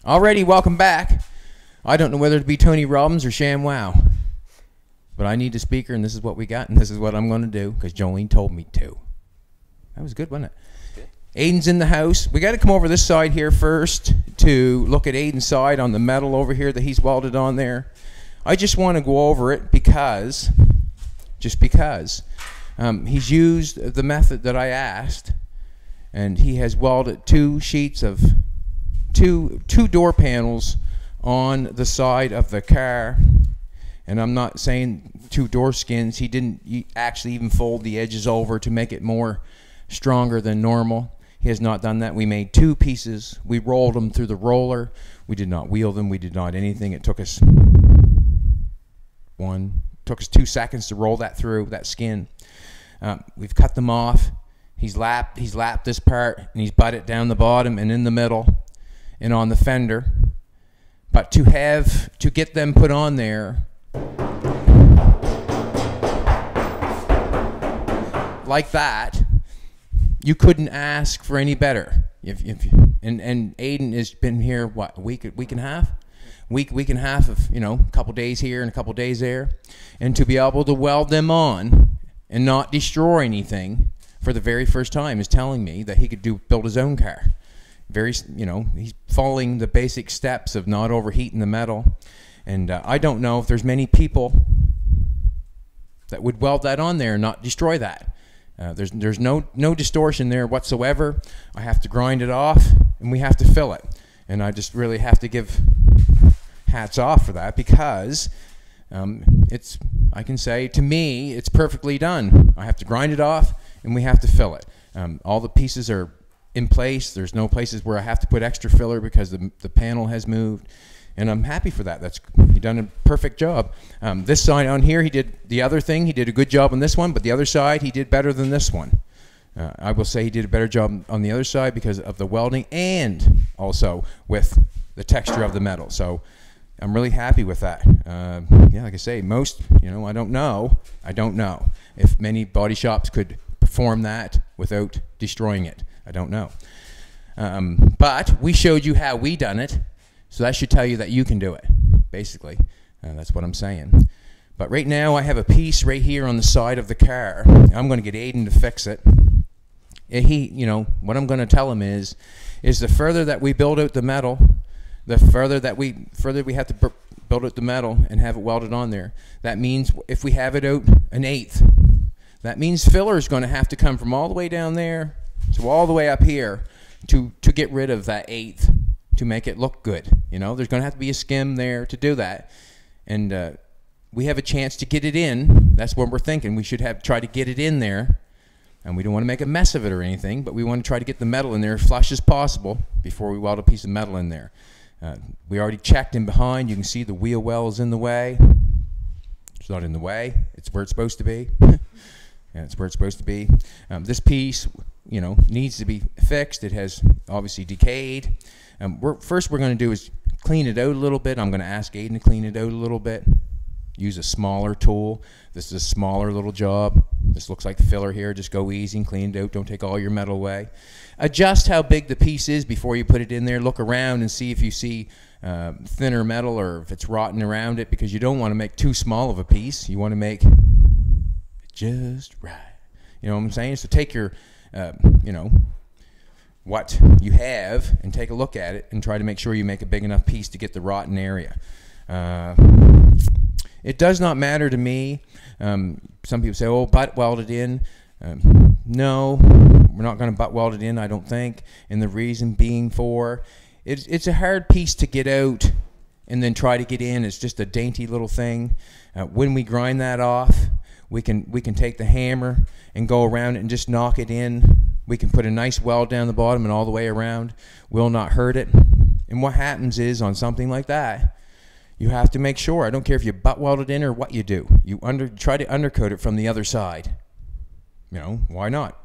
Alrighty, welcome back. I don't know whether to be Tony Robbins or ShamWow, but I need a speaker, and this is what we got, and this is what I'm going to do because Jolene told me to. That was good, wasn't it? Good. Aiden's in the house. We got to come over this side here first to look at Aiden's side on the metal over here that he's welded on there. I just want to go over it because, he's used the method that I asked, and he has welded two sheets of two door panels on the side of the car. And I'm not saying two door skins. He didn't actually even fold the edges over to make it more stronger than normal. He has not done that. We made two pieces. We rolled them through the roller. We did not wheel them. We did not anything. It took us 2 seconds to roll that through that skin. We've cut them off. He's lapped this part, and he's butt it down the bottom and in the middle and on the fender. But to get them put on there like that, you couldn't ask for any better. And Aiden has been here what, a week and a half of, a couple days here and a couple days there, and to be able to weld them on and not destroy anything for the very first time is telling me that he could build his own car. He's following the basic steps of not overheating the metal, and I don't know if there's many people that would weld that on there and not destroy that. There's no distortion there whatsoever. I have to grind it off, and we have to fill it, and I just really have to give hats off for that because I can say to me it's perfectly done. I have to grind it off, and we have to fill it. All the pieces are in place. There's no places where I have to put extra filler because the panel has moved, and I'm happy for that. He done a perfect job. This side on here, he did the other thing. He did a good job on this one, but the other side he did better than this one. I will say he did a better job on the other side because of the welding and also with the texture of the metal. So I'm really happy with that. Yeah, like I say, most, I don't know if many body shops could perform that without destroying it. I don't know. But we showed you how we done it, so that should tell you that you can do it, basically. That's what I'm saying. But right now I have a piece right here on the side of the car. I'm going to get Aiden to fix it. What I'm going to tell him is the further that we build out the metal, the further we have to build out the metal and have it welded on there. That means if we have it out an eighth, that means filler is going to have to come from all the way down there to all the way up here to get rid of that eighth to make it look good. There's going to have to be a skim there to do that, and we have a chance to get it in. That's what we're thinking. We should try to get it in there, and we don't want to make a mess of it or anything, but we want to try to get the metal in there as flush as possible before we weld a piece of metal in there. We already checked in behind. You can see the wheel well is in the way. It's not in the way. It's where it's supposed to be. Yeah, it's where it's supposed to be. This piece, needs to be fixed. It has obviously decayed. First we're going to do is clean it out a little bit. I'm going to ask Aiden to clean it out a little bit. Use a smaller tool. This is a smaller little job. This looks like filler here. Just go easy and clean it out. Don't take all your metal away. Adjust how big the piece is before you put it in there. Look around and see if you see thinner metal or if it's rotten around it, because you don't want to make too small of a piece. You want to make it just right. You know what I'm saying? So take your, what you have and take a look at it and try to make sure you make a big enough piece to get the rotten area. It does not matter to me. Some people say, oh, butt weld it in. No, we're not going to butt weld it in, I don't think. And the reason being it's a hard piece to get out and then try to get in. It's just a dainty little thing. When we grind that off, we can take the hammer and go around it and just knock it in. We can put a nice weld down the bottom and all the way around. Will not hurt it. And what happens is on something like that, you have to make sure, I don't care if you butt weld it in or what you do, you try to undercoat it from the other side. Why not?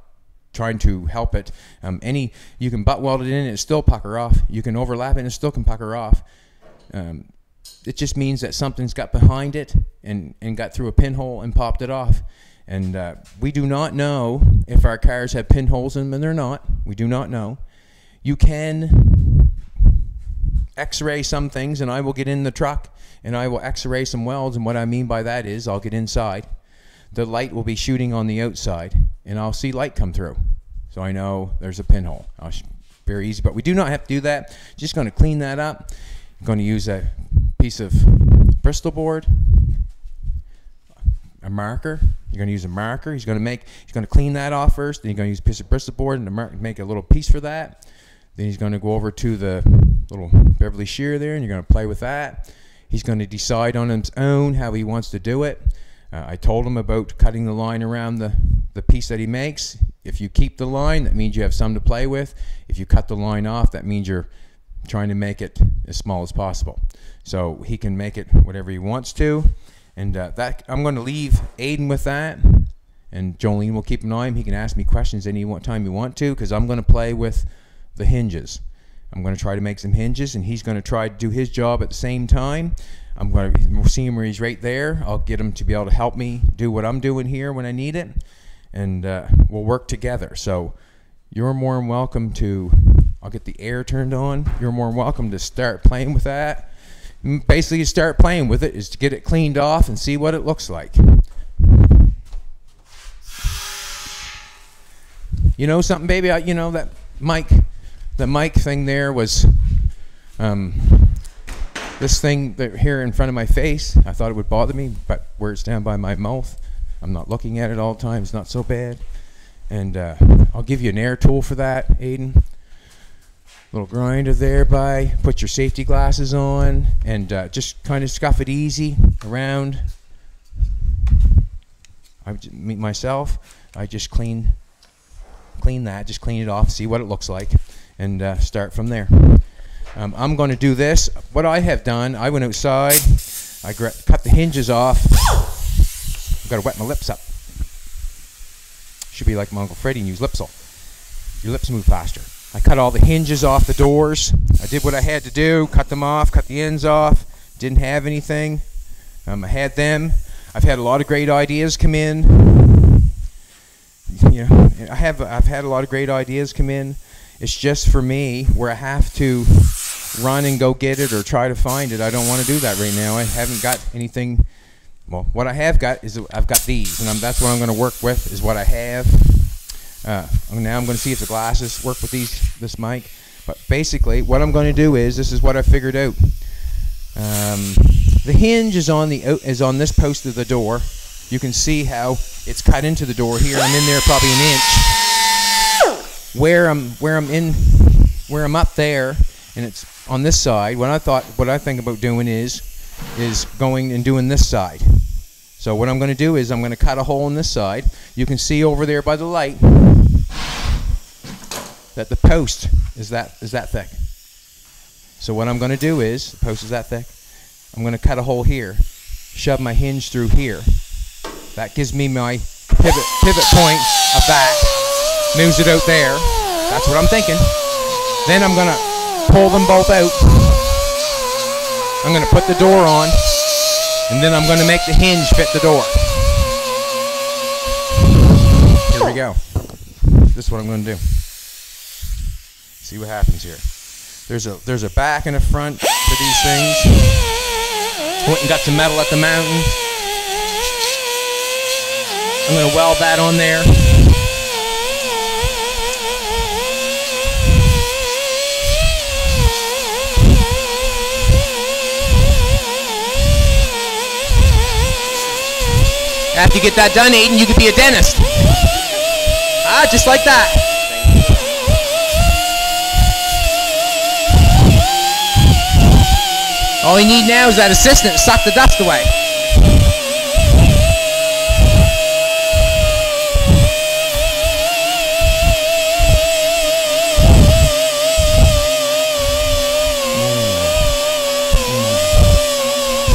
Trying to help it. You can butt weld it in and it still pucker off. You can overlap it and it still can pucker off. It just means that something's got behind it and got through a pinhole and popped it off. And we do not know if our cars have pinholes in them or not. We do not know. You can x-ray some things, and I will get in the truck and I will x-ray some welds. And what I mean by that is I'll get inside. The light will be shooting on the outside, and I'll see light come through. So I know there's a pinhole. Very easy, but we do not have to do that. Just going to clean that up. I'm going to use a piece of Bristol board, a marker. You're going to use a marker. He's going to clean that off first. Then you're going to use a piece of Bristol board and make a little piece for that. Then he's going to go over to the little Beverly shear there, and you're going to play with that. He's going to decide on his own how he wants to do it. I told him about cutting the line around the piece that he makes. If you keep the line, that means you have some to play with. If you cut the line off, that means you're trying to make it as small as possible. So he can make it whatever he wants to. And that I'm going to leave Aiden with that. And Jolene will keep an eye on him. He can ask me questions any time you want to, because I'm going to play with the hinges. I'm going to try to make some hinges, and he's going to try to do his job at the same time. I'm going to see him where he's right there. I'll get him to be able to help me do what I'm doing here when I need it, and we'll work together. So you're more than welcome to, I'll get the air turned on. You're more than welcome to start playing with that. Basically, you start playing with it is to get it cleaned off and see what it looks like. You know something, baby? You know that mic thing there was this thing here in front of my face. I thought it would bother me, but where it's down by my mouth, I'm not looking at it all the time. It's not so bad. And I'll give you an air tool for that, Aiden. Little grinder there put your safety glasses on, and just kind of scuff it easy around. I just clean that, just clean it off, see what it looks like, and start from there. I'm going to do this. What I have done, I went outside, I cut the hinges off. I've got to wet my lips up. Should be like my Uncle Freddie and use Lipsol. Your lips move faster. I cut all the hinges off the doors. I did what I had to do, cut them off, cut the ends off. Didn't have anything. I had them. I've had a lot of great ideas come in. You know, I've had a lot of great ideas come in. It's just for me where I have to run and go get it or try to find it. I don't want to do that right now. I haven't got anything. Well, what I have got is I've got these, and that's what I'm going to work with is what I have. Now I'm going to see if the glasses work with this mic. But basically, what I'm going to do is this is what I figured out. The hinge is on this post of the door. You can see how it's cut into the door here. I'm in there probably an inch. Where I'm up there, and it's on this side. What I think about doing is going and doing this side. So what I'm going to do is I'm going to cut a hole in this side. You can see over there by the light that the post is that thick. So what I'm going to do is, the post is that thick, I'm going to cut a hole here, shove my hinge through here. That gives me my pivot point of that, moves it out there. That's what I'm thinking. Then I'm going to pull them both out. I'm going to put the door on, and then I'm going to make the hinge fit the door. Here we go. This is what I'm going to do. See what happens here. There's a back and a front for these things. Went and got some metal at the mountain. I'm going to weld that on there. After you get that done, Aiden, you could be a dentist. Just like that. All you need now is that assistant to suck the dust away.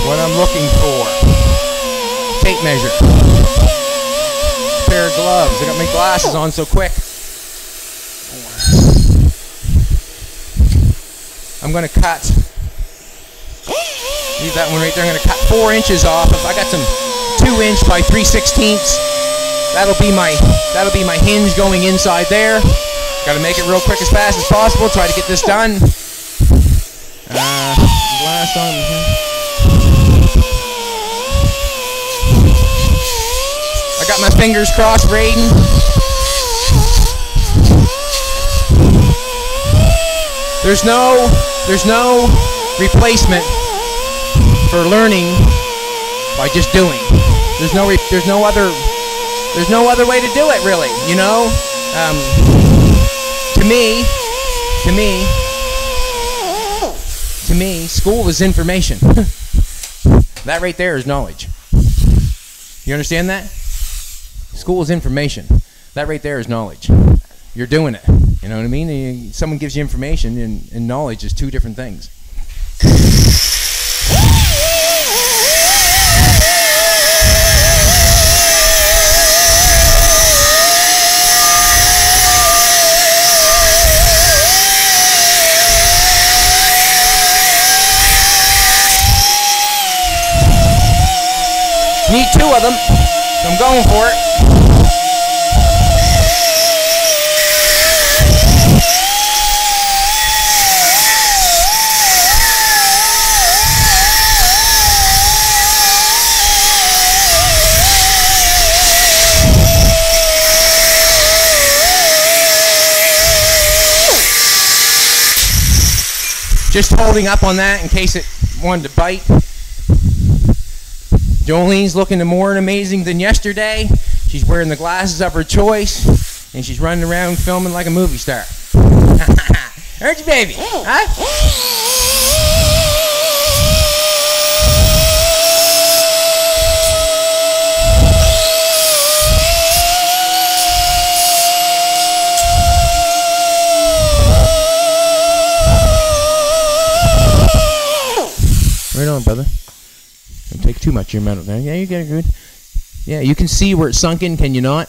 What I'm looking for. Tape measure. Pair of gloves. I got my glasses on so quick. I'm going to cut. Leave that one right there. I'm going to cut 4 inches off. If I got some 2 inch by 3/16, that'll be my hinge going inside there. Got to make it real quick as fast as possible. Try to get this done. fast on them. I got my fingers crossed, Raiden. There's no replacement for learning by just doing. There's no other way to do it, really. You know, to me, school is information. That right there is knowledge. You understand that? School is information. That right there is knowledge. You're doing it. You know what I mean? Someone gives you information, and knowledge is two different things. Need two of them, so I'm going for it. Just holding up on that in case it wanted to bite. Jolene's looking more amazing than yesterday. She's wearing the glasses of her choice, and she's running around filming like a movie star. Aren't you, baby? Huh? Right on, brother. Don't take too much of your metal there. Yeah, you get it good. Yeah, you can see where it's sunk in, can you not?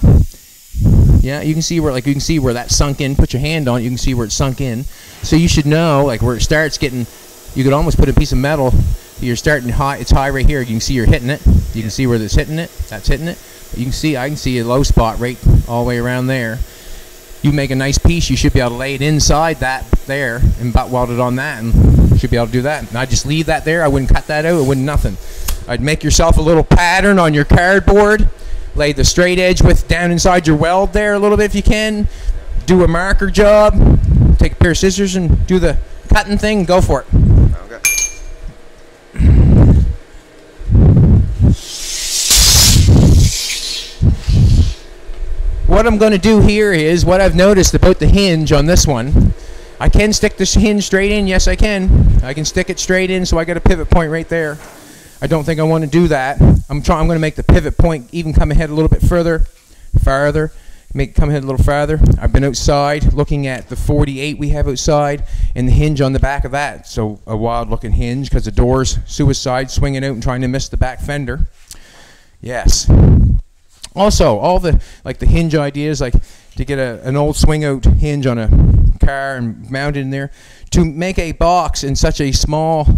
Yeah, you can see where that's sunk in. Put your hand on it, you can see where it's sunk in. So you should know, like, where it starts getting, you could almost put a piece of metal, you're starting high, it's high right here, you can see you're hitting it. You can see where it's hitting it, that's hitting it. But you can see, I can see a low spot right all the way around there. You make a nice piece, you should be able to lay it inside that there and butt weld it on that, and you should be able to do that. And I just leave that there, I wouldn't cut that out, it wouldn't nothing. I'd make yourself a little pattern on your cardboard, lay the straight edge with down inside your weld there a little bit if you can, do a marker job, take a pair of scissors and do the cutting thing, and go for it. Okay. What I'm going to do here is, what I've noticed about the hinge on this one, I can stick this hinge straight in, yes I can. I can stick it straight in, so I got a pivot point right there. I don't think I want to do that. I'm going to make the pivot point even come ahead a little bit farther, make it come ahead a little farther. I've been outside looking at the 48 we have outside and the hinge on the back of that. So a wild looking hinge because the door's suicide, swinging out and trying to miss the back fender. Yes. Also, all the hinge ideas, like to get an old swing out hinge on a car and mount it in there, to make a box in such a small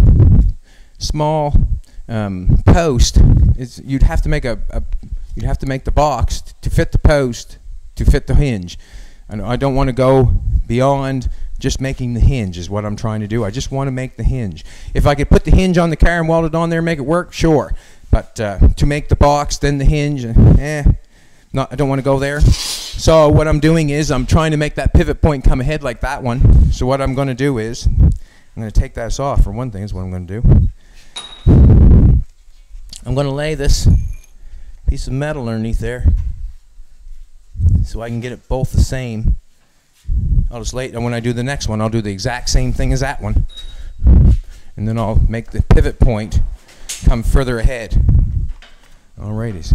post, you'd have to make the box to fit the post to fit the hinge. And I don't want to go beyond just making the hinge is what I'm trying to do. I just want to make the hinge. If I could put the hinge on the car and weld it on there and make it work, sure. But to make the box, then the hinge, I don't want to go there. So what I'm doing is I'm trying to make that pivot point come ahead like that one. So what I'm going to do is I'm going to take this off, for one thing, is what I'm going to do. I'm going to lay this piece of metal underneath there so I can get it both the same. I'll just lay it, and when I do the next one, I'll do the exact same thing as that one. And then I'll make the pivot point come further ahead. Alrighties.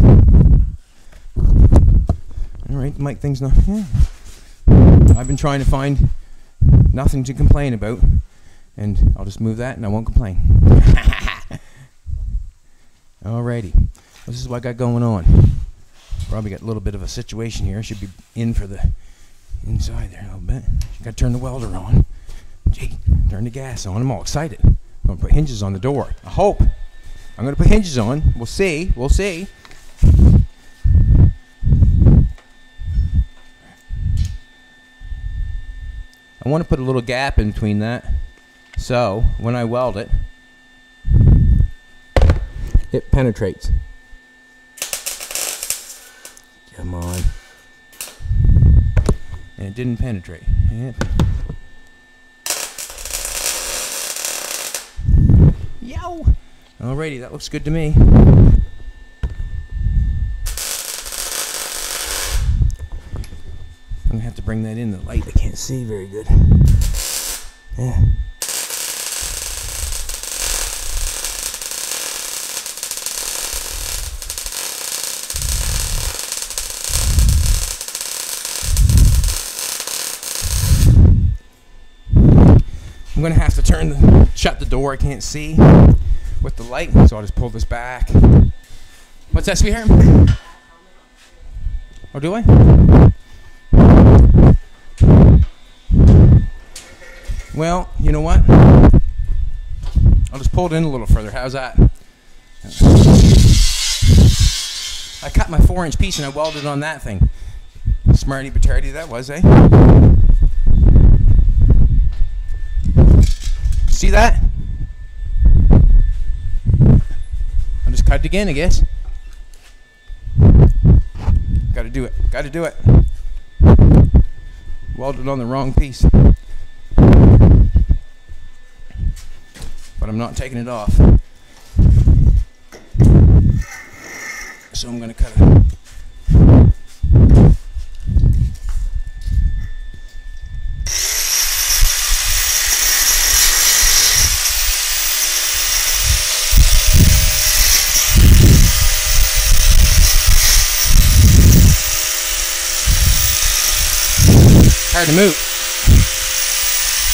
Alright, mic thing's not... Yeah. I've been trying to find nothing to complain about, and I'll just move that and I won't complain. Alrighty, this is what I got going on. Probably got a little bit of a situation here. I should be in for the inside there a little bit. Got to turn the welder on. Gee, turn the gas on. I'm all excited. I'm going to put hinges on the door. I hope. I'm going to put hinges on. We'll see. We'll see. I want to put a little gap in between that. So when I weld it, it penetrates. Come on. And it didn't penetrate. Yep. Yo! Alrighty, that looks good to me. I'm gonna have to bring that in the light. I can't see very good. Yeah. I'm gonna have to shut the door. I can't see with the light, so I'll just pull this back. What's that, sweetheart? Oh, do I? Well, you know what? I'll just pull it in a little further. How's that? I cut my 4-inch piece and I welded on that thing. Smarty patardy that was, eh? See that? I'll just cut it again, I guess. Gotta do it. Gotta do it. Welded on the wrong piece. But I'm not taking it off. So I'm gonna cut it. Hard to move.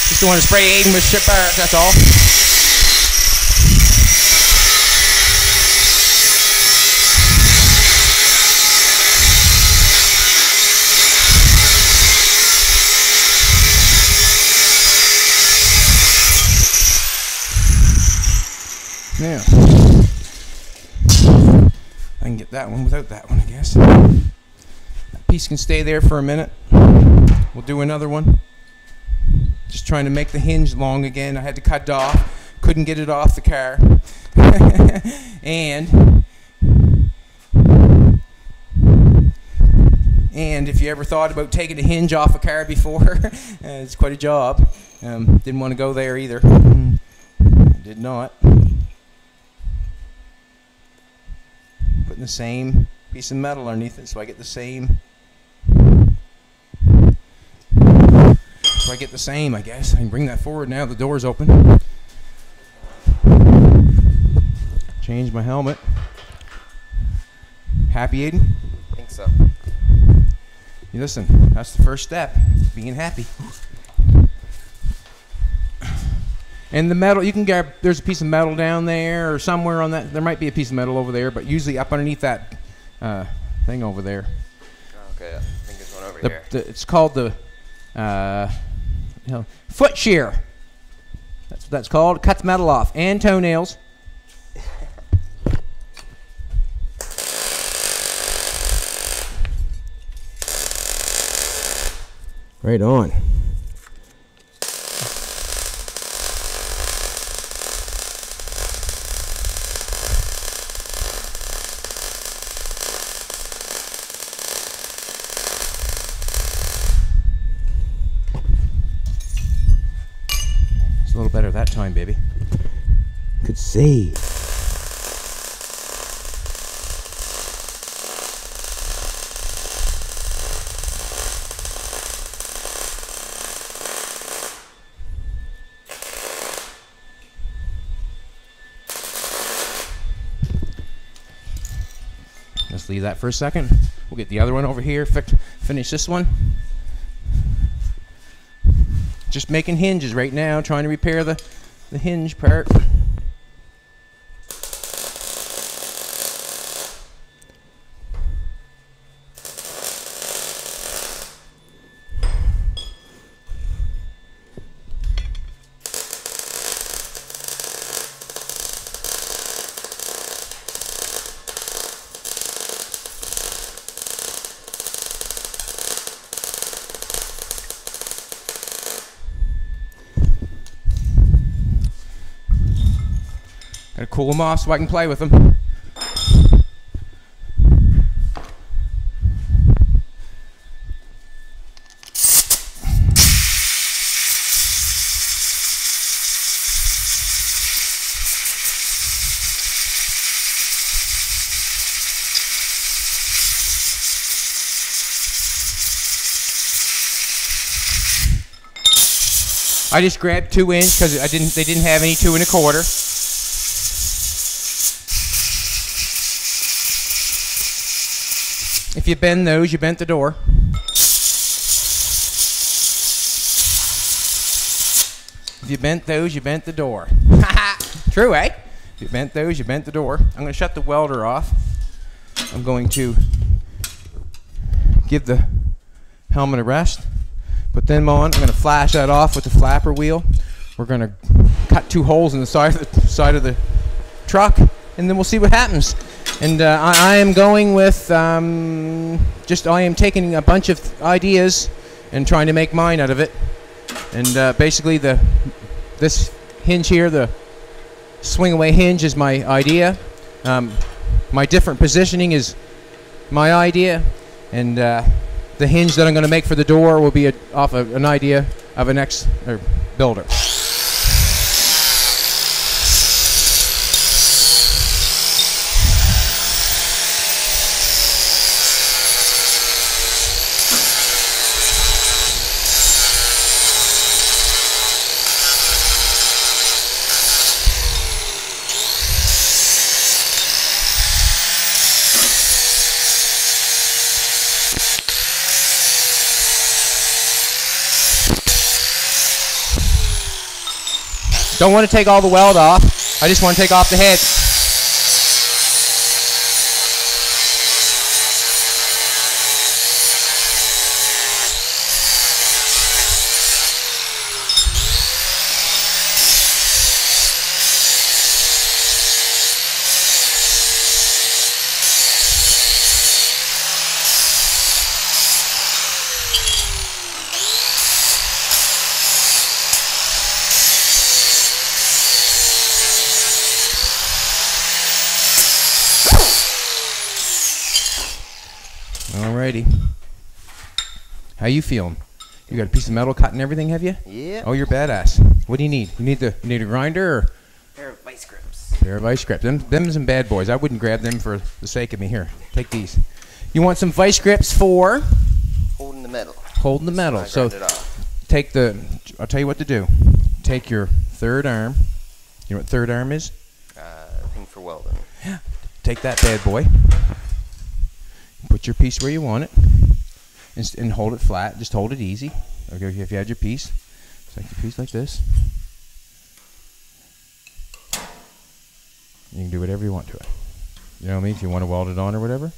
Just don't want to spray Aiden with shit bar, that's all. Now, I can get that one without that one, I guess. That piece can stay there for a minute. We'll do another one. Just trying to make the hinge long again. I had to cut it off. Couldn't get it off the car. And if you ever thought about taking a hinge off a car before, it's quite a job. Didn't want to go there either. Did not. Putting the same piece of metal underneath it so I get the same. So I get the same, I guess. I can bring that forward now. The door's open. Change my helmet. Happy, Aiden? I think so. You listen, that's the first step. Being happy. And the metal, you can grab, there's a piece of metal down there or somewhere on that. There might be a piece of metal over there, but usually up underneath that thing over there. Okay, I think there's one over here. It's called the foot shear. That's what that's called. It cuts metal off and toenails. Right on. It's a little better that time, baby. Could see. Let's leave that for a second. We'll get the other one over here, finish this one. Just making hinges right now, trying to repair the hinge part. Gotta cool them off so I can play with them. I just grabbed 2 inch because they didn't have any 2 1/4. If you bend those, you bent the door. If you bent those, you bent the door. True, eh? If you bent those, you bent the door. I'm going to shut the welder off. I'm going to give the helmet a rest. Put them on. I'm going to flash that off with the flapper wheel. We're going to cut 2 holes in the side of the truck, and then we'll see what happens. And I am going with I am taking a bunch of ideas and trying to make mine out of it. And basically this hinge here, the swing away hinge, is my idea. My different positioning is my idea, and the hinge that I'm going to make for the door will be off of an idea of an builder. Don't want to take all the weld off. I just want to take off the head. Alrighty. How you feeling? You got a piece of metal cut and everything, have you? Yeah. Oh, you're badass. What do you need? You need a grinder or? Pair of vice grips. Pair of vice grips. Them some bad boys. I wouldn't grab them for the sake of me. Here, take these. You want some vice grips for? Holding the metal. Holding the metal. So take I'll tell you what to do. Take your third arm. You know what third arm is? Thing for welding. Yeah. Take that bad boy. Put your piece where you want it, and hold it flat. Just hold it easy. Okay, if you had your piece, take your piece like this. You can do whatever you want to it. You know what I mean? If you want to weld it on or whatever.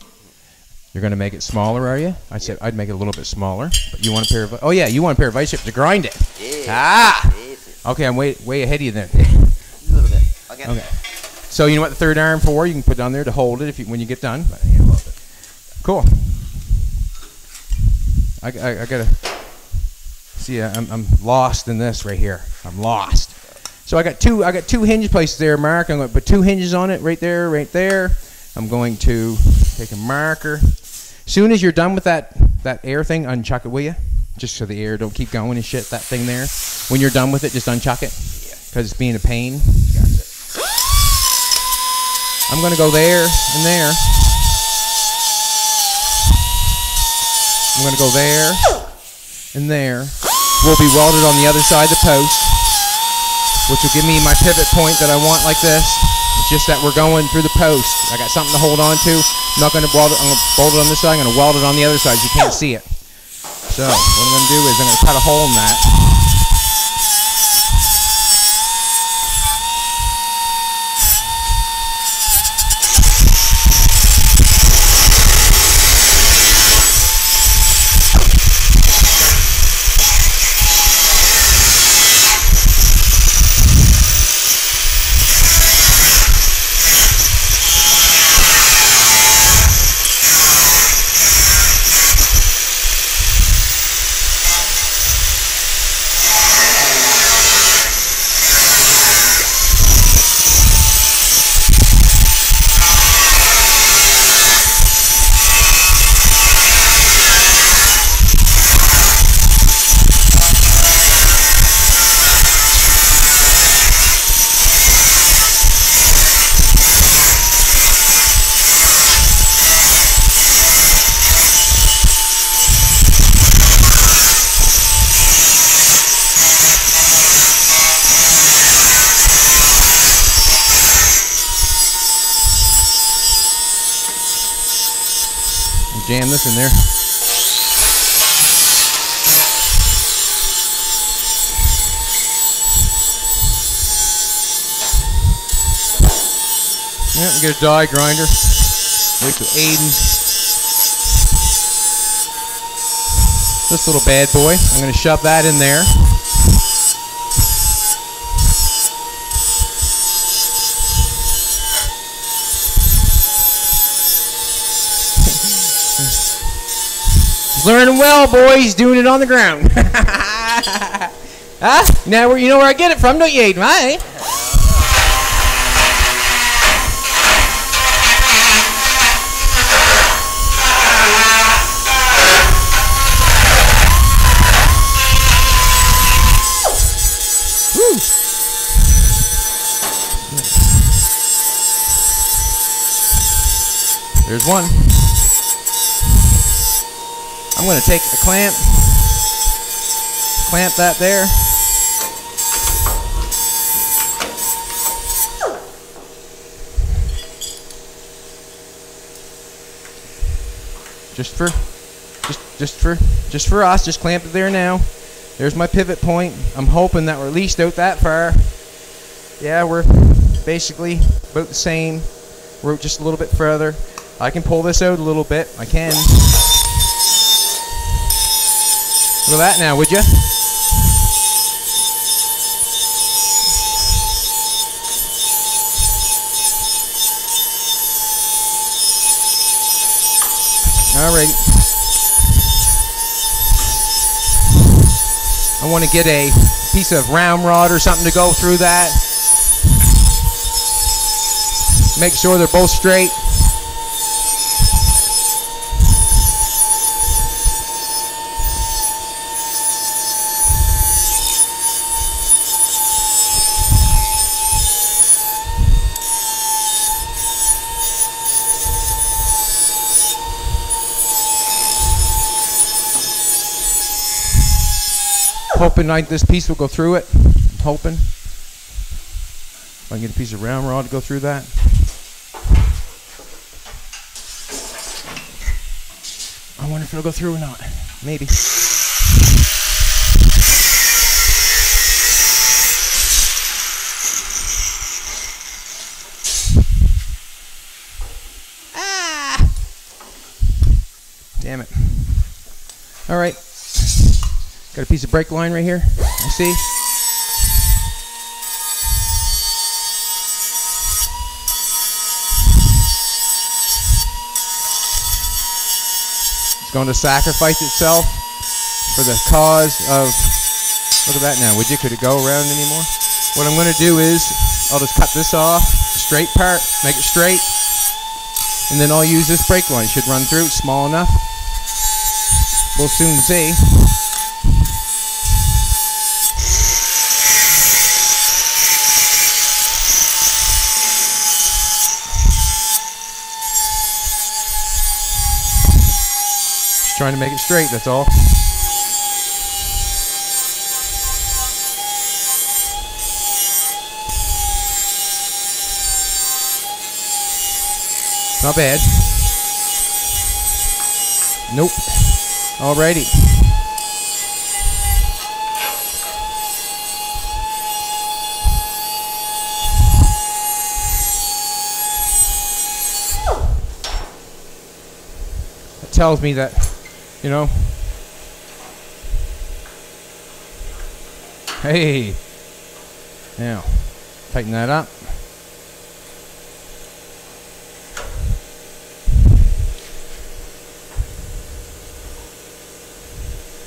You're going to make it smaller, are you? I said I'd make it a little bit smaller. But you want a pair of? Oh yeah, you want a pair of vice grips to grind it. Yeah. Ah. Okay, I'm way ahead of you then. A little bit. I'll get it. So you know what the third arm for? You can put it on there to hold it when you get done. Cool. I gotta see. I'm lost in this right here. I'm lost. So I got two hinge places there, Mark. I'm going to put 2 hinges on it, right there, right there. I'm going to take a marker. Soon as you're done with that air thing, unchuck it, will you? Just so the air don't keep going and shit. That thing there. When you're done with it, just unchuck it. Because it's being a pain. Gotcha. I'm going to go there and there. I'm going to go there and there. Will be welded on the other side of the post, which will give me my pivot point that I want like this. It's just that we're going through the post. I got something to hold on to. I'm not going to weld it. I'm going to bolt it on this side. I'm going to weld it on the other side so you can't see it. So what I'm going to do is I'm going to cut a hole in that. jam this in there. Yeah, we get a die grinder. Wait till Aiden. This little bad boy, I'm going to shove that in there. He's learning well, boy. He's doing it on the ground. Huh? Now you know where I get it from, don't you, Aiden? Right? There's one. I'm going to take a clamp that there. Just for us, just clamp it there now. There's my pivot point. I'm hoping that we're at least out that far. Yeah, we're basically about the same. We're just a little bit further. I can pull this out a little bit. I can. Look at that now, would you? Alright. I want to get a piece of round rod or something to go through that. Make sure they're both straight. Hoping like this piece will go through it. I'm hoping. If I can get a piece of round rod to go through that. I wonder if it'll go through or not. Maybe. Ah! Damn it. All right. Got a piece of brake line right here. You see? It's going to sacrifice itself for the cause of. Look at that now. Would you? Could it go around anymore? What I'm going to do is I'll just cut this off, the straight part, make it straight, and then I'll use this brake line. It should run through. It's small enough. We'll soon see. Trying to make it straight, that's all. Not bad. Nope. Alrighty. That tells me that, you know, hey, now tighten that up.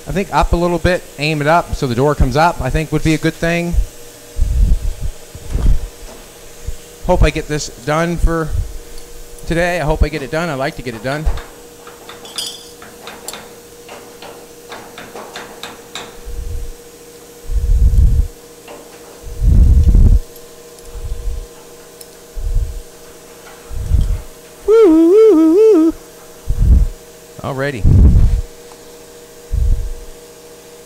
I think up a little bit, aim it up so the door comes up, I think would be a good thing. Hope I get this done for today. I hope I get it done. I like to get it done. Alrighty.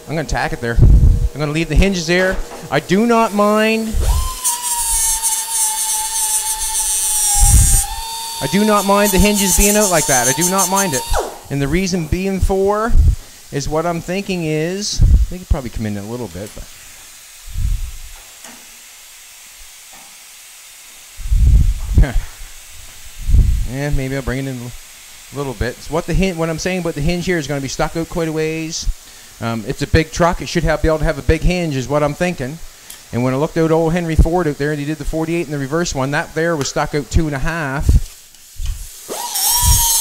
I'm going to tack it there. I'm going to leave the hinges there. I do not mind. I do not mind the hinges being out like that. I do not mind it. And the reason being for is what I'm thinking is, they could probably come in a little bit, but yeah, maybe I'll bring it in a little bit. So what I'm saying about the hinge here is going to be stuck out quite a ways. It's a big truck. It should be able to have a big hinge is what I'm thinking. And when I looked at old Henry Ford out there, and he did the 48 and the reverse one, that there was stuck out 2.5.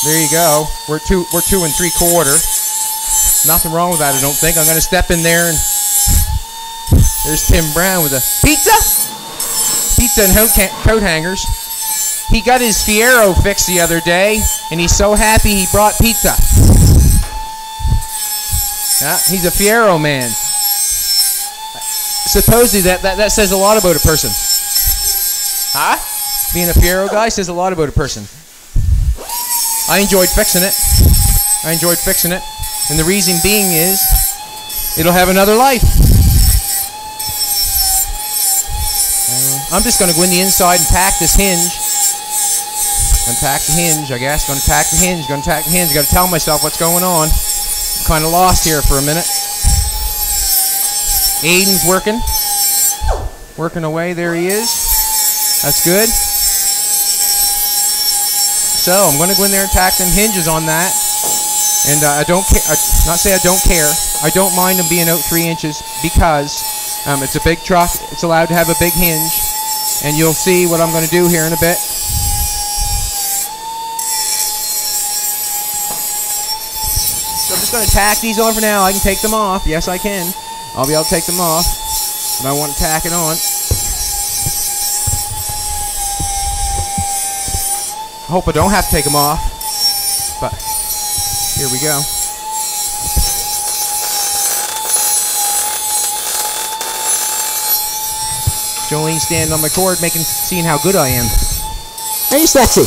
There you go. We're 2 3/4. Nothing wrong with that, I don't think. I'm going to step in there, and there's Tim Brown with a pizza and coat hangers. He got his Fiero fixed the other day, and he's so happy he brought pizza. Yeah, he's a Fiero man. Supposedly that says a lot about a person. Huh? Being a Fiero guy says a lot about a person. I enjoyed fixing it. And the reason being is, it'll have another life. I'm just going to go in the inside and tack this hinge. Tack the hinge, I guess. Going to tack the hinge. Got to tell myself what's going on. I'm kind of lost here for a minute. Aiden's working away. There he is. That's good. So I'm going to go in there and tack them hinges on that. And I don't care. Not say I don't care. I don't mind them being out 3 inches because it's a big truck. It's allowed to have a big hinge. And you'll see what I'm going to do here in a bit. So I'm just going to tack these on for now. I can take them off. Yes, I can. I'll be able to take them off. But I want to tack it on. I hope I don't have to take them off. But here we go. Jolene standing on my cord, seeing how good I am. Hey, sexy.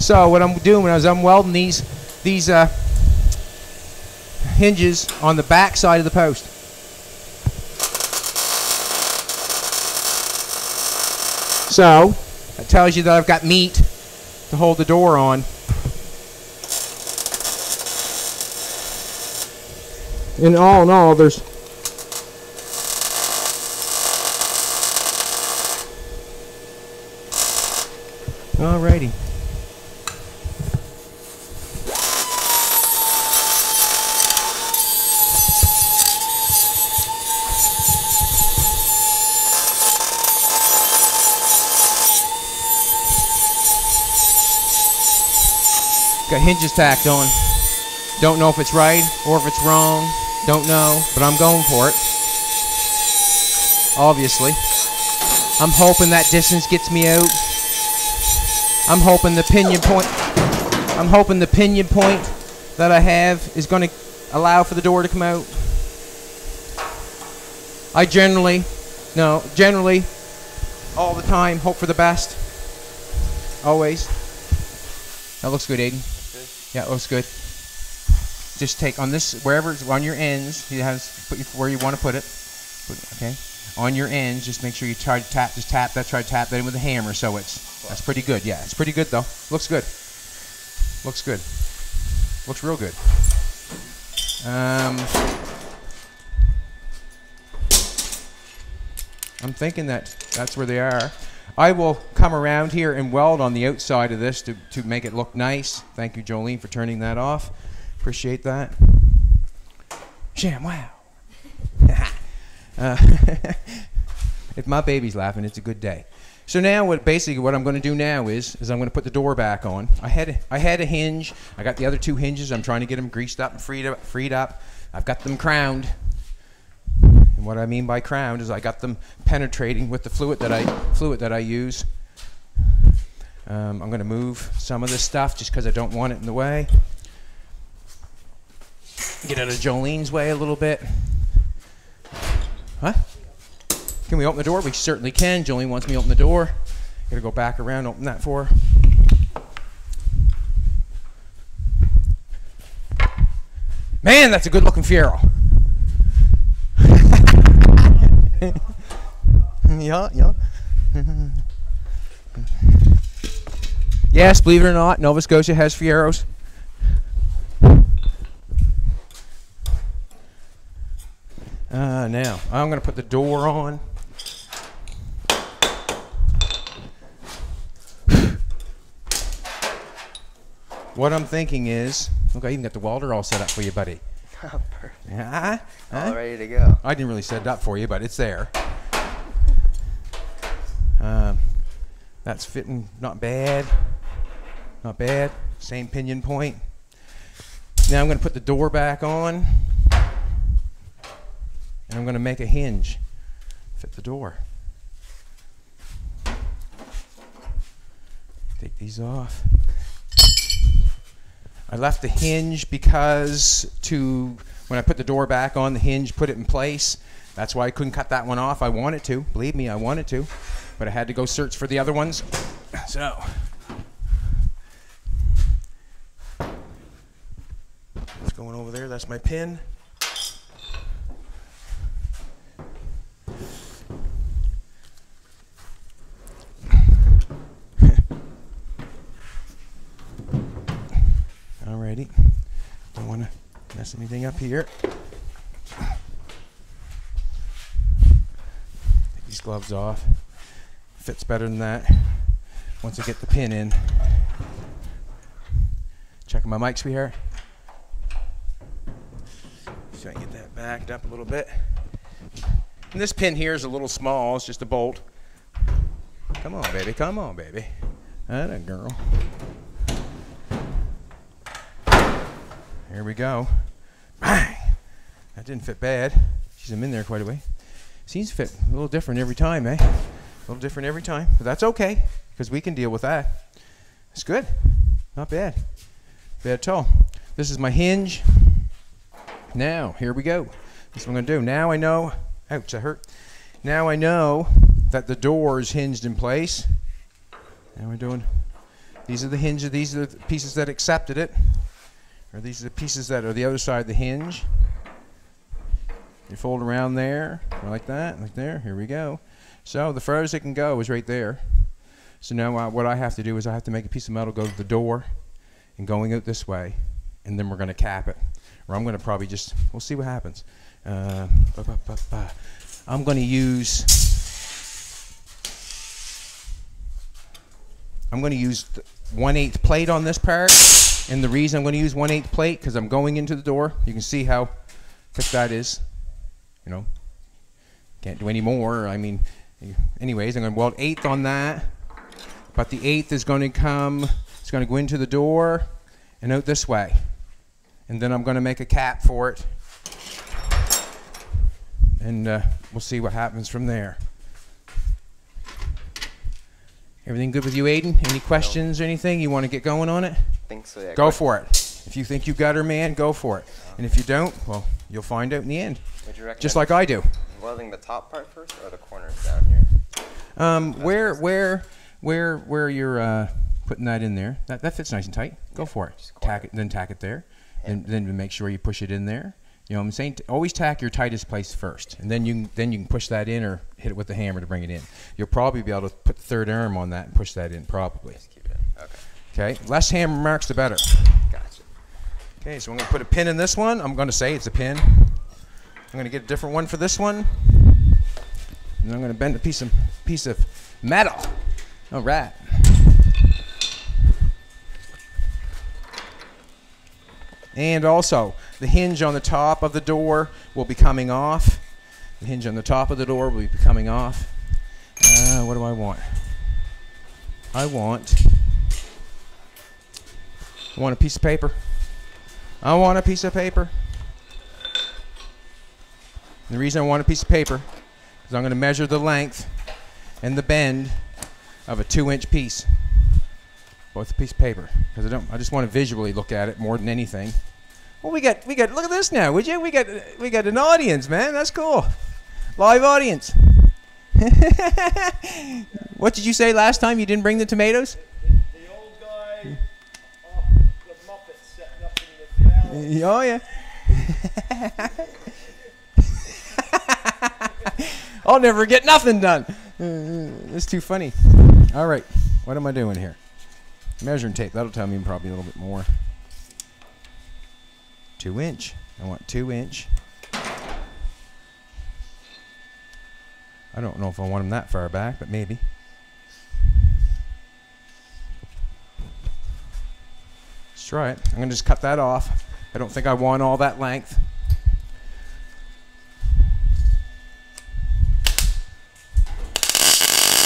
So what I'm doing is I'm welding these hinges on the back side of the post. So that tells you that I've got meat to hold the door on. And all in all, there's alrighty. Got hinges tacked on. Don't know if it's right or if it's wrong. Don't know, but I'm going for it. Obviously. I'm hoping that distance gets me out. I'm hoping the pinion point that I have is going to allow for the door to come out. I generally, all the time, hope for the best. Always. That looks good, Aiden. Good. Yeah, it looks good. Just take on this, wherever it's on your ends, you have to put where you want to put it. Okay, on your ends, just make sure you try to tap that in with a hammer, so that's pretty good. Yeah, it's pretty good though. Looks good. Looks good. Looks real good. I'm thinking that's where they are. I will come around here and weld on the outside of this to make it look nice. Thank you, Jolene, for turning that off. Appreciate that. Sham, wow. If my baby's laughing, it's a good day. So now basically what I'm going to do now is I'm going to put the door back on. I had a hinge. I got the other 2 hinges. I'm trying to get them greased up and freed up. I've got them crowned. And what I mean by crowned is I got them penetrating with the fluid that I use. I'm going to move some of this stuff just because I don't want it in the way. Get out of Jolene's way a little bit. What? Can we open the door? We certainly can. Jolene wants me to open the door. Gotta go back around, open that for her. Man, that's a good looking Fiero. Yeah. Yes, believe it or not, Nova Scotia has Fieros. Now, I'm going to put the door on. What I'm thinking is, look, I even got the welder all set up for you, buddy. Oh, perfect. Yeah, All ready to go. I didn't really set it up for you, but it's there. That's fitting not bad. Not bad. Same pinion point. Now I'm going to put the door back on. And I'm going to make a hinge. Fit the door. Take these off. I left the hinge because when I put the door back on, the hinge put it in place. That's why I couldn't cut that one off. I wanted to. Believe me, I wanted to. But I had to go search for the other ones. So. That's going over there. That's my pin. Alrighty. Don't want to mess anything up here. Take these gloves off. Fits better than that once I get the pin in. Checking my mic, sweetheart. So I can get that backed up a little bit. And this pin here is a little small. It's just a bolt. Come on, baby. Come on, baby. Atta girl. Here we go. Bang! That didn't fit bad. She's in there quite a way. Seems to fit a little different every time, eh? A little different every time. But that's okay, because we can deal with that. It's good. Not bad. Bad at all. This is my hinge. Now, here we go. This is what I'm going to do. Now I know. Ouch, that hurt. Now I know that the door is hinged in place. Now we're doing. These are the hinges. These are the pieces that accepted it. Or these are the pieces that are the other side of the hinge. You fold around there, like that, like there. Here we go. So the furthest it can go is right there. So now what I have to do is I have to make a piece of metal go to the door and going out this way, and then we're going to cap it. Or I'm going to probably just, we'll see what happens. I'm going to use 1/8 plate on this part. And the reason I'm going to use 1/8 plate, because I'm going into the door. You can see how thick that is. You know, can't do any more. I mean, anyways, I'm going to weld 1/8 on that. But the 1/8 is going to come, it's going to go into the door and out this way. And then I'm going to make a cap for it. And we'll see what happens from there. Everything good with you, Aiden? Any questions or anything? You want to get going on it? Think so, yeah. Go for it. If you think you got her, man, go for it. And if you don't, well, you'll find out in the end. Would you recommend just like I do. Welding the top part first or the corners down here? Where you're putting that in there, that fits nice and tight. Go for it. Tack it, then tack it there. And then make sure you push it in there. You know what I'm saying? Always tack your tightest place first, and then you can push that in or hit it with the hammer to bring it in. You'll probably be able to put the third arm on that and push that in probably. Just keep it in. Okay. Okay, less hammer marks the better. Gotcha. Okay, so I'm going to put a pin in this one. I'm going to say it's a pin. I'm going to get a different one for this one. And I'm going to bend a piece of metal. All right. And also, the hinge on the top of the door will be coming off. The hinge on the top of the door will be coming off. What do I want? I want a piece of paper. I want a piece of paper. And the reason I want a piece of paper is I'm going to measure the length and the bend of a 2-inch piece. Both a piece of paper, because I just want to visually look at it more than anything. Well, we got. Look at this now, would you? We got an audience, man. That's cool. Live audience. What did you say last time? You didn't bring the tomatoes? The old guy off the Muppets setting up in the valley. Oh yeah. I'll never get nothing done. It's too funny. All right, what am I doing here? Measuring tape. That'll tell me probably a little bit more. 2 inch. I want 2 inch. I don't know if I want them that far back, but maybe. Let's try it. I'm going to just cut that off. I don't think I want all that length.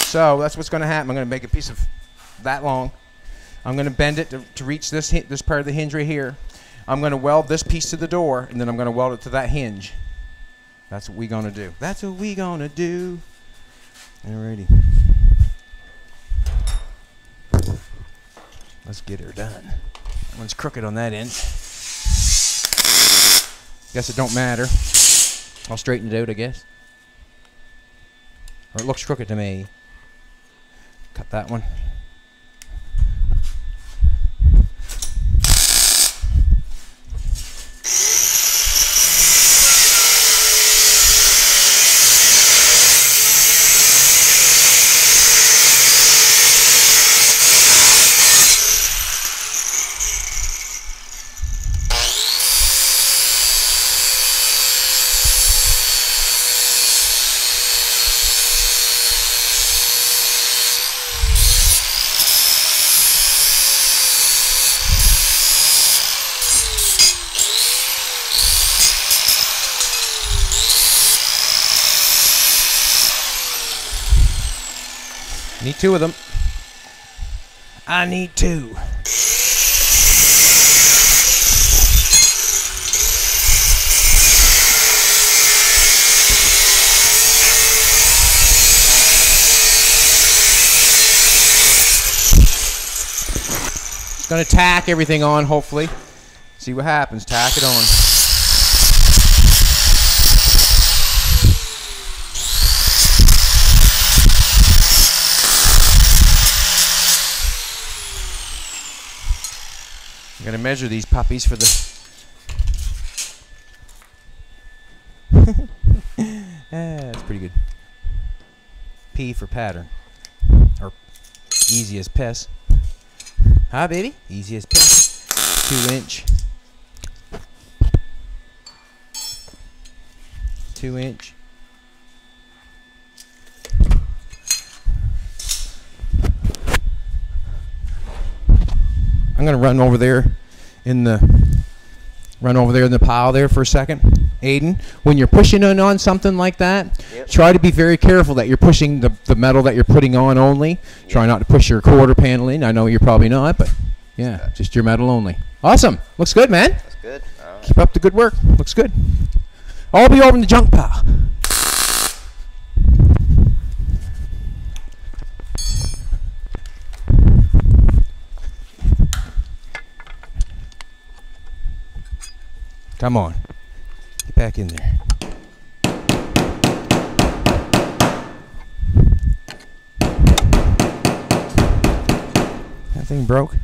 So that's what's going to happen. I'm going to make a piece of that long. I'm going to bend it to reach this part of the hinge right here. I'm going to weld this piece to the door, and then I'm going to weld it to that hinge. That's what we're going to do. That's what we're going to do. Alrighty. Let's get her done. That one's crooked on that end. Guess it don't matter. I'll straighten it out, I guess. Or it looks crooked to me. Cut that one. Need 2 of them. I need 2. Just gonna tack everything on, hopefully. See what happens. Tack it on. I'm going to measure these puppies for the... That's pretty good. P for pattern. Or easy as piss. Huh, baby? Easy as piss. 2 inch. 2 inch. I'm gonna run over there in the pile there for a second. Aiden, when you're pushing in on something like that, try to be very careful that you're pushing the metal that you're putting on only. Yep. Try not to push your quarter panel in. I know you're probably not, but yeah, just your metal only. Awesome. Looks good, man. That's good. All right. Keep up the good work. Looks good. I'll be over in the junk pile. Come on. Get back in there. That thing broke.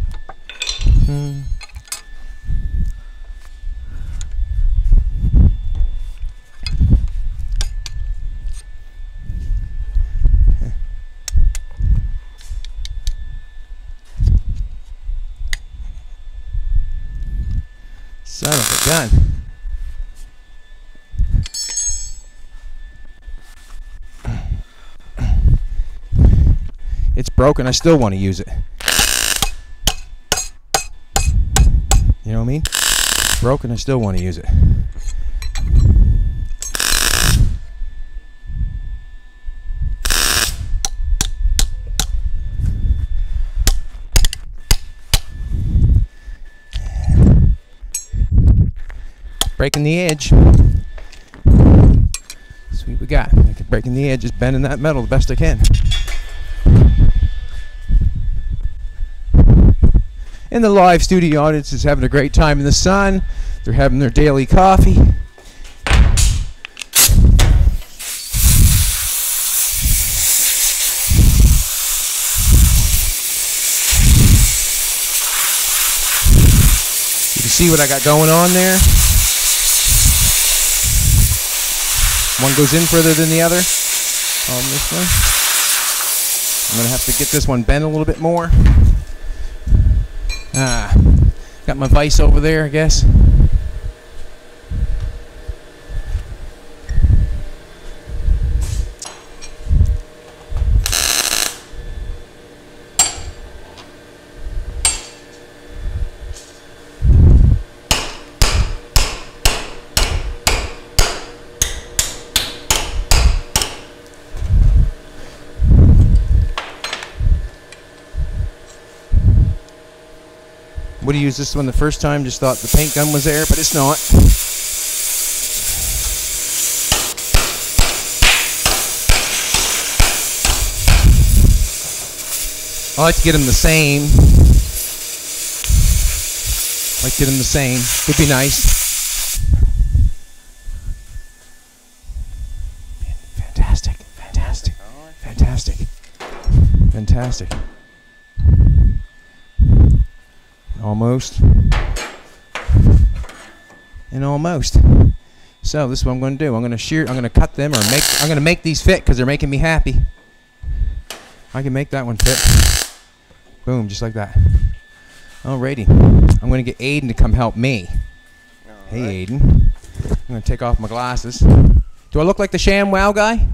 Son of a gun. It's broken. I still want to use it. You know what I mean? It's broken. I still want to use it. Breaking the edge. Sweet, we got. Breaking the edge is bending that metal the best I can. And the live studio audience is having a great time in the sun. They're having their daily coffee. You can see what I got going on there. One goes in further than the other on this one. I'm going to have to get this one bent a little bit more. Got my vise over there, I guess. Would have used this one the first time, just thought the paint gun was there, but it's not. I like to get them the same. Would be nice. Fantastic. Almost. And almost. So this is what I'm going to do. I'm going to cut them, I'm going to make these fit because they're making me happy. I can make that one fit. Boom, just like that. Alrighty. I'm going to get Aiden to come help me. Hey, Aiden. I'm going to take off my glasses. Do I look like the ShamWow guy?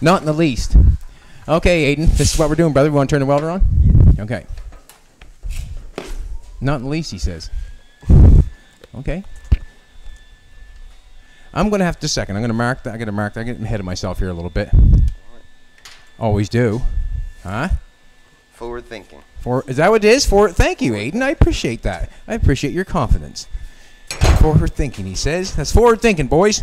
Not in the least. Okay, Aiden, this is what we're doing, brother. We want to turn the welder on? Yeah. Okay. Not in the least, he says. Okay. I'm going to have to second. I'm going to mark that. I got to mark that. I'm getting ahead of myself here a little bit. Always do. Huh? Forward thinking. Is that what it is? Thank you, Aiden. I appreciate that. I appreciate your confidence. Forward thinking, he says. That's forward thinking, boys.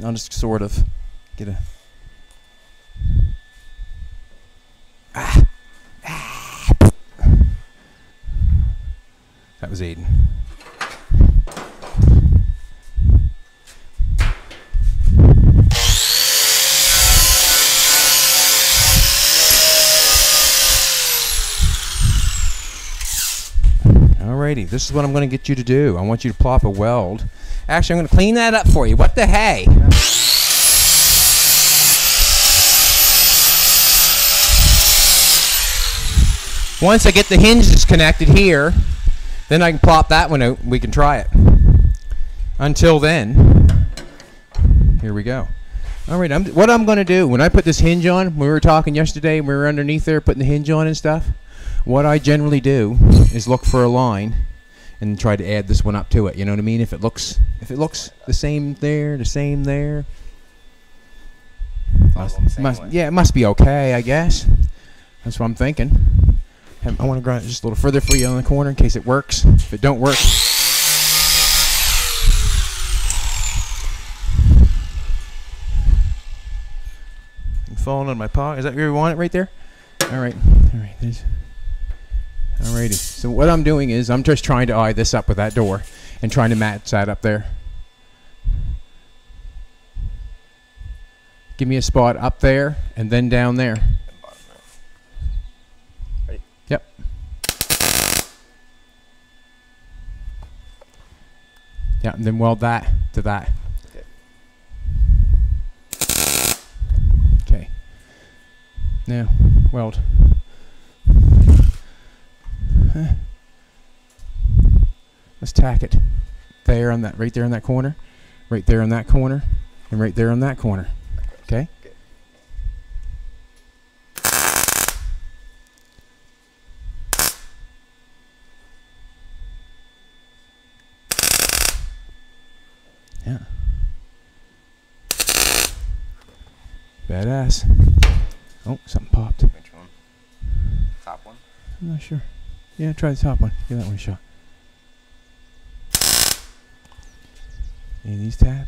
I'll just sort of get a... That was Aiden. Alrighty, this is what I'm going to get you to do. I want you to plop a weld. Actually, I'm going to clean that up for you. What the hey? Once I get the hinges connected here, then I can plop that one out. We can try it. Until then, here we go. All right, what I'm going to do, when I put this hinge on, we were talking yesterday, we were underneath there putting the hinge on and stuff. What I generally do is look for a line and try to add this one up to it. You know what I mean? If it looks the same there, the same there. Yeah, it must be okay, I guess. That's what I'm thinking. I want to grind it just a little further for you on the corner in case it works. If it don't work, I'm falling on my paw. Is that where you want it, right there? All right. Alrighty. So what I'm doing is I'm just trying to eye this up with that door and trying to match that up there. Give me a spot up there and then down there. Ready? Yep. Yeah, and then weld that to that. Okay. Now, weld. Let's tack it there on that, right there in that corner, right there in that corner, and right there in that corner. Okay. Yeah. Badass. Oh, something popped. Which one? Top one? I'm not sure. Yeah, try the top one. Give that one a shot. Any of these tap?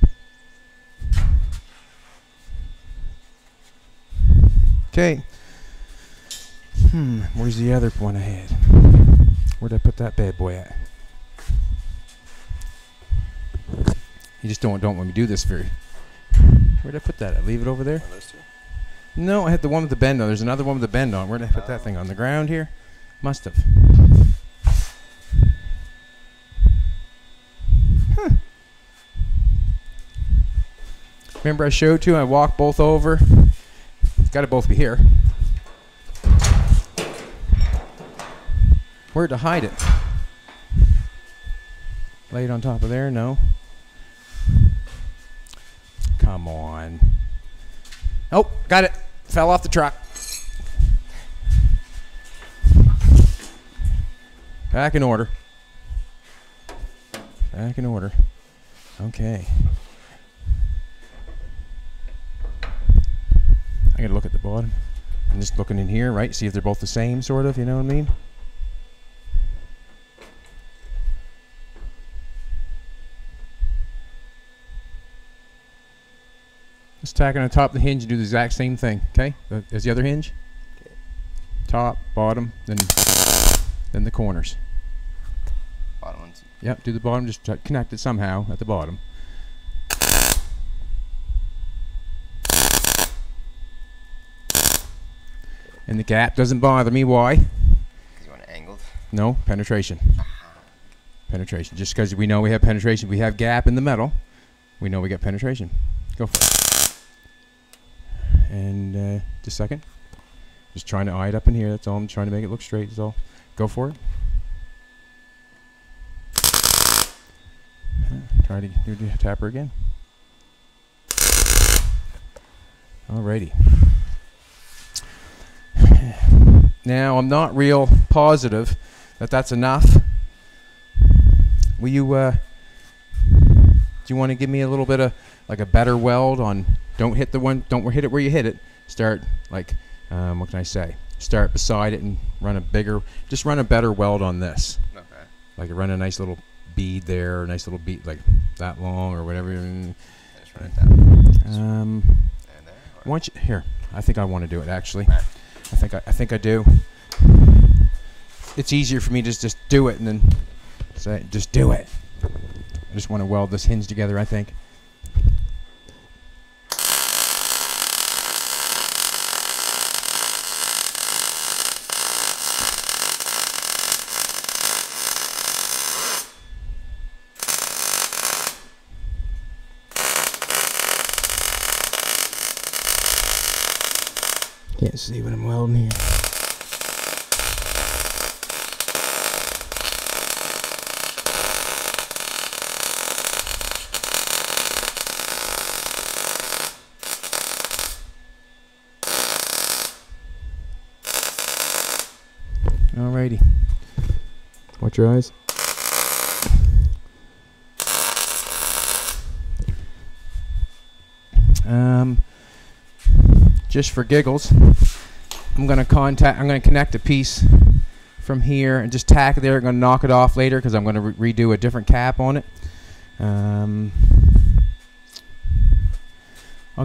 Okay. Where's the other one I had? Where'd I put that bad boy at? You just don't want me to do this very. Where'd I put that at? Leave it over there? Are those two? No, I had the one with the bend on. There's another one with the bend on. Where'd I put that thing? On the ground here? Must have. Huh. Remember I showed you? I walked both over. It's got to both be here. Where'd to hide it? Lay it on top of there? No. Come on. Oh, got it. Fell off the truck. Back in order. Back in order. Okay. I gotta look at the bottom. I'm just looking in here, right? See if they're both the same, sort of, you know what I mean? Just tack on the top of the hinge and do the exact same thing, okay? As the other hinge. Okay. Top, bottom, then the corners. Bottom ones. Yep, do the bottom, just connect it somehow at the bottom. And the gap doesn't bother me. Why? Because you want it angled. No, penetration. Penetration. Just because we know we have penetration, we have gap in the metal, we know we got penetration. Go for it. And just a second. Just trying to eye it up in here. That's all. I'm trying to make it look straight. That's all. Go for it. Try to do the tapper again. Alrighty. Now I'm not real positive that that's enough. Will you? Do you want to give me a little bit of like a better weld on? Don't hit the one. Don't hit it where you hit it. Start like, what can I say? Start beside it and run a bigger. Just run a better weld on this. Okay. Like run a nice little bead there, a nice little bead like that long or whatever. Just run it down. And there. Why don't you, here? I think I want to do it actually. Right. I think I do. It's easier for me to just do it and then say, just do it. I just want to weld this hinge together, I think. Can't see what I'm welding here. Alrighty. Watch your eyes. Just for giggles, I'm gonna connect a piece from here and just tack it there. I'm gonna knock it off later because I'm gonna redo a different cap on it. I'll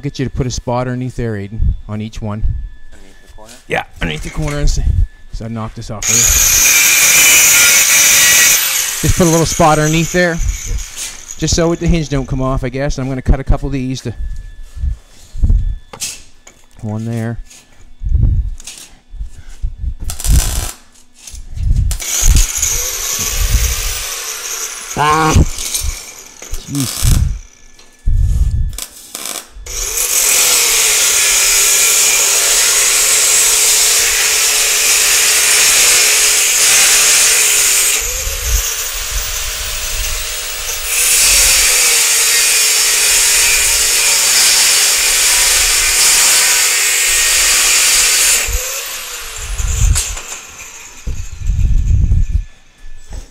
get you to put a spot underneath there, Aiden, on each one. Underneath the corner? Yeah, underneath the corner. So I knock this off. Just put a little spot underneath there, just so the hinge don't come off, I guess. I'm gonna cut a couple of these to. One there. Ah! Jeez.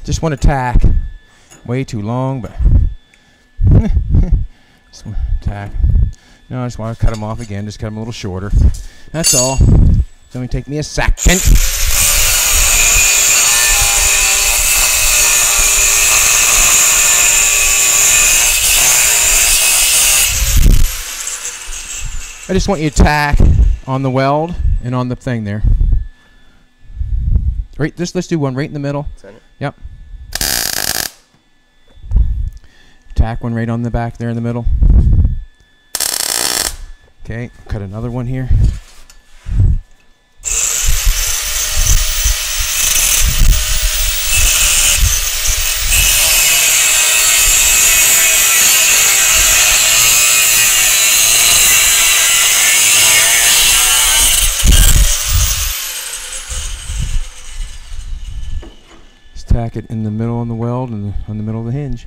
Just want to tack. Way too long, but just want to tack. No, I just want to cut them off again. Just cut them a little shorter. That's all. It's only take me a second. I just want you to tack on the weld and on the thing there. Right, let's do one right in the middle. Center? Yep. tack one right on the back there in the middle. Okay, cut another one here. Tack it in the middle on the weld and on the middle of the hinge.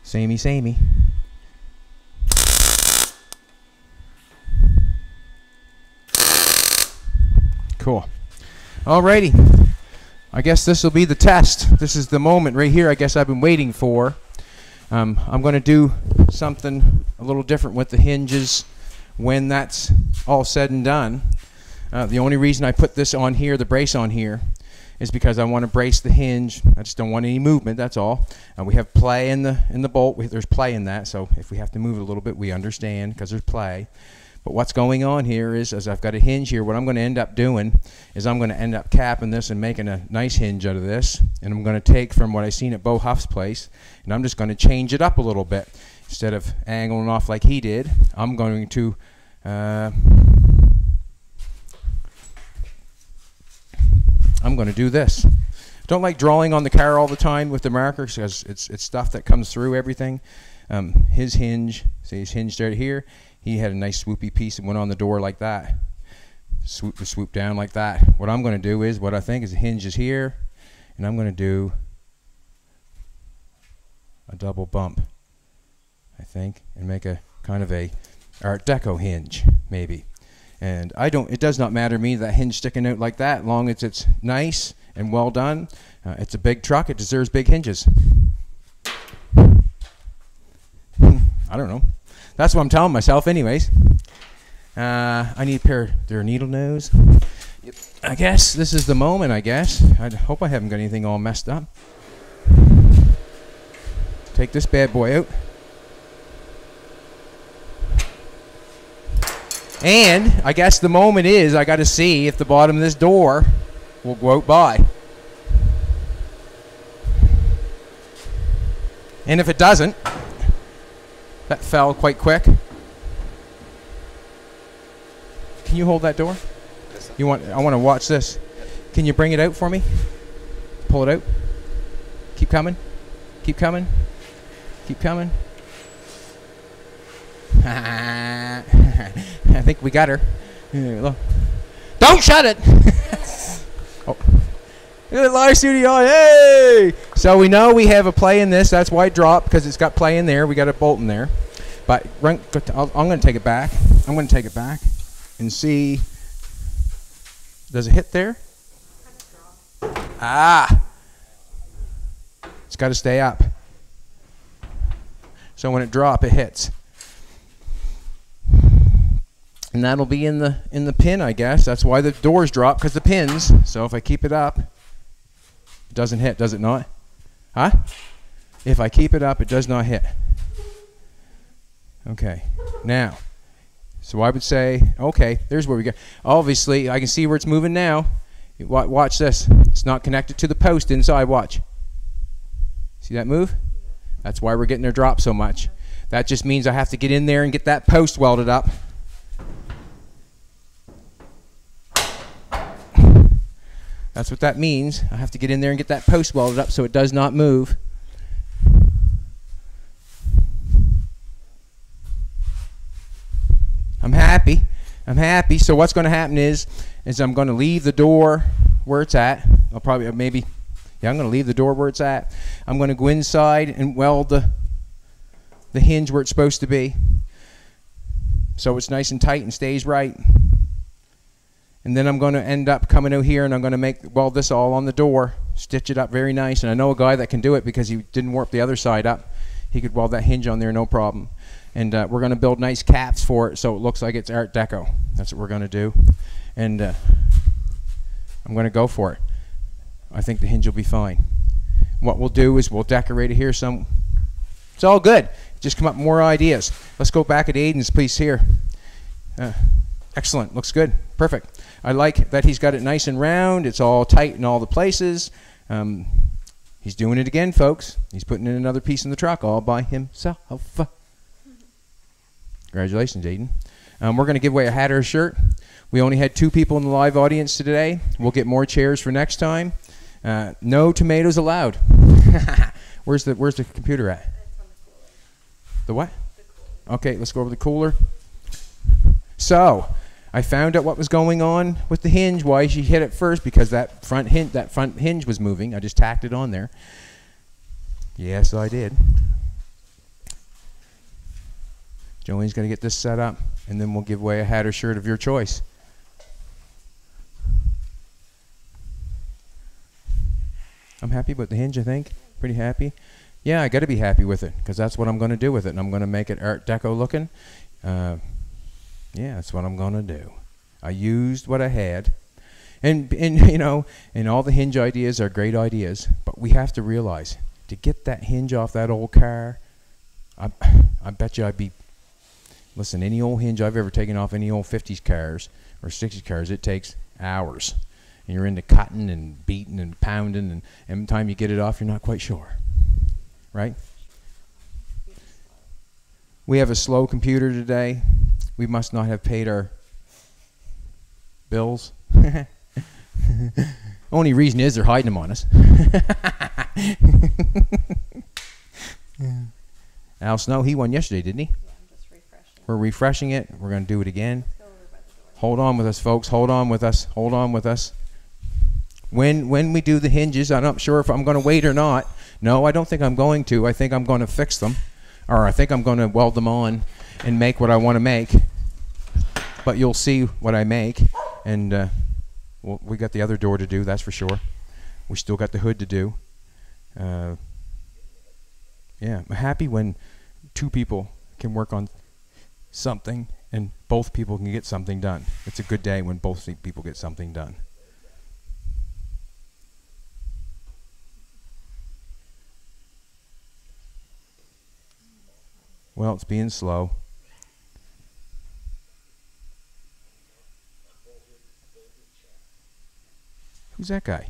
Samey, samey. Cool. Alrighty. I guess this will be the test. This is the moment right here I guess I've been waiting for. I'm going to do something a little different with the hinges when that's all said and done. The only reason I put this on here, the brace on here, is because I want to brace the hinge. I just don't want any movement, that's all. We have play in the bolt. There's play in that, so if we have to move it a little bit, we understand because there's play. But what's going on here is, as I've got a hinge here, what I'm going to end up doing is I'm going to end up capping this and making a nice hinge out of this. And I'm going to take from what I seen at Bo Huff's place, and I'm just going to change it up a little bit. Instead of angling off like he did, I'm going to do this. Don't like drawing on the car all the time with the marker because it's stuff that comes through everything. His hinge, say his hinge right here, he had a nice swoopy piece that went on the door like that. Swoop down like that. What I'm going to do is, what I think is the hinge is here, and I'm going to do a double bump, I think, and make a kind of a Art Deco hinge, maybe. And it does not matter to me that hinge sticking out like that, long as it's nice and well done. It's a big truck, it deserves big hinges. I don't know. That's what I'm telling myself anyways. I need a pair of their needle nose. Yep. I guess this is the moment, I guess. I hope I haven't got anything all messed up. Take this bad boy out. And I guess the moment is I got to see if the bottom of this door will go out by. And if it doesn't, that fell quite quick. Can you hold that door? I want to watch this. Can you bring it out for me? Pull it out. Keep coming. Keep coming. Keep coming. I think we got her. Don't shut it! Oh. Live studio, hey! So we know we have a play in this. That's why it dropped, because it's got play in there. We got a bolt in there. But I'm going to take it back. I'm going to take it back and see. Does it hit there? Ah! It's got to stay up. So when it drops, it hits. And that'll be in the pin, I guess. That's why the doors drop, because the pins. So if I keep it up, it doesn't hit, does it not? Huh? If I keep it up, it does not hit. Okay. Now, so I would say, okay, there's where we go. Obviously, I can see where it's moving now. Watch this. It's not connected to the post inside. Watch. See that move? That's why we're getting their drop so much. That just means I have to get in there and get that post welded up. That's what that means. I have to get in there and get that post welded up so it does not move. I'm happy. I'm happy. So what's going to happen is I'm going to leave the door where it's at. I'll probably I'm going to leave the door where it's at. I'm going to go inside and weld the hinge where it's supposed to be, so it's nice and tight and stays right. And then I'm going to end up coming out here and I'm going to weld this all on the door, stitch it up very nice. And I know a guy that can do it because he didn't warp the other side up. He could weld that hinge on there, no problem. And we're going to build nice caps for it so it looks like it's Art Deco. That's what we're going to do. And I'm going to go for it. I think the hinge will be fine. What we'll do is we'll decorate it here some. It's all good. Just come up with more ideas. Let's go back at Aiden's piece here. Excellent. Looks good. Perfect. I like that he's got it nice and round. It's all tight in all the places. He's doing it again, folks. He's putting in another piece in the truck all by himself. Congratulations, Aiden. We're going to give away a hat or a shirt. We only had 2 people in the live audience today. We'll get more chairs for next time. No tomatoes allowed. Where's the computer at? It's on the cooler. The what? The cooler. Okay, let's go over the cooler. So, I found out what was going on with the hinge, why she hit it first, because that front hinge was moving. I just tacked it on there. Yes, I did. Jolene's going to get this set up, and then we'll give away a hat or shirt of your choice. I'm happy with the hinge, I think. Pretty happy. Yeah, I got to be happy with it, because that's what I'm going to do with it, and I'm going to make it Art Deco looking. Yeah, that's what I'm going to do. I used what I had. And you know, and all the hinge ideas are great ideas, but we have to realize, to get that hinge off that old car, I bet you I'd be, listen, any old hinge I've ever taken off any old 50s cars or 60s cars, it takes hours. And you're into cutting and beating and pounding, and every time you get it off, you're not quite sure. Right? We have a slow computer today. We must not have paid our bills. Only reason is they're hiding them on us. Al Snow, he won yesterday, didn't he? Yeah, I'm just refreshing. We're refreshing it. We're going to do it again. Go over by the door. Hold on with us, folks. Hold on with us. Hold on with us. When we do the hinges, I'm not sure if I'm going to wait or not. No, I don't think I'm going to. I think I'm going to fix them. Or I think I'm going to weld them on and make what I want to make. But you'll see what I make. And well, we got the other door to do, that's for sure. We still got the hood to do. Yeah, I'm happy when 2 people can work on something and both people can get something done. It's a good day when both people get something done. Well, it's being slow. Who's that guy?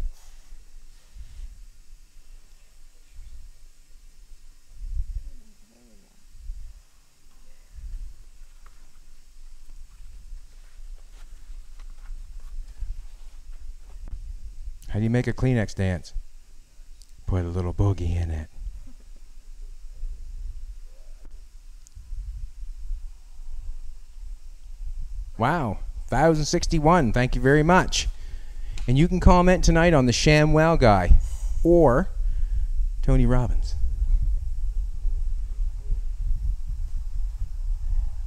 How do you make a Kleenex dance? Put a little boogie in it. Wow, 1,061. Thank you very much. And you can comment tonight on the ShamWow guy or Tony Robbins.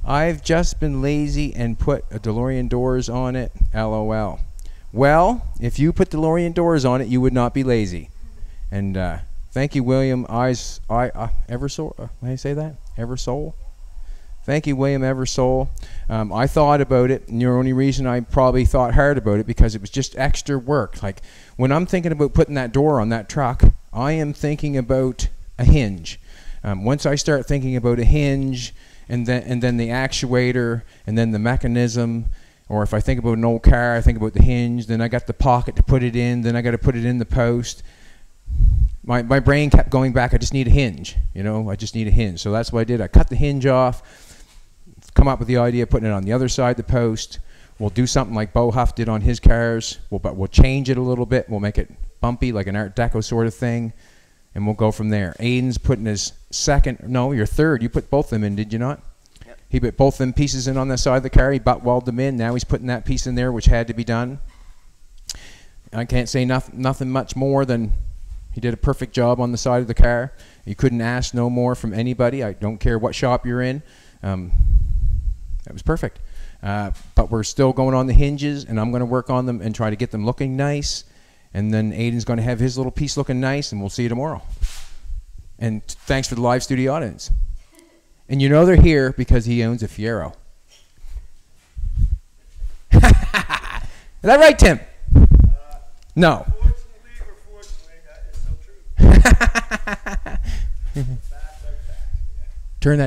I've just been lazy and put a DeLorean doors on it. LOL. Well, if you put DeLorean doors on it, you would not be lazy. And thank you, William Eversole. How do you say that? Eversole. Thank you, William Eversole. I thought about it, and the only reason I probably thought hard about it because it was just extra work. Like when I'm thinking about putting that door on that truck, I am thinking about a hinge. Once I start thinking about a hinge, and then the actuator, and then the mechanism, or if I think about an old car, I think about the hinge. Then I got the pocket to put it in. Then I got to put it in the post. My brain kept going back. I just need a hinge. You know, I just need a hinge. So that's what I did. I cut the hinge off. Come up with the idea of putting it on the other side of the post. We'll do something like Bo Huff did on his cars. We'll change it a little bit. We'll make it bumpy, like an Art Deco sort of thing, and we'll go from there. Aiden's putting his your third. You put both of them in, did you not? Yep. He put both them pieces in on the side of the car. He butt welded them in. Now he's putting that piece in there, which had to be done. I can't say nothing much more than he did a perfect job on the side of the car. You couldn't ask no more from anybody. I don't care what shop you're in. That was perfect. But we're still going on the hinges, and I'm going to work on them and try to get them looking nice. And then Aiden's going to have his little piece looking nice, and we'll see you tomorrow. And thanks for the live studio audience. And you know they're here because he owns a Fiero. Is that right, Tim? No. Fortunately or fortunately, that is so true. Turn that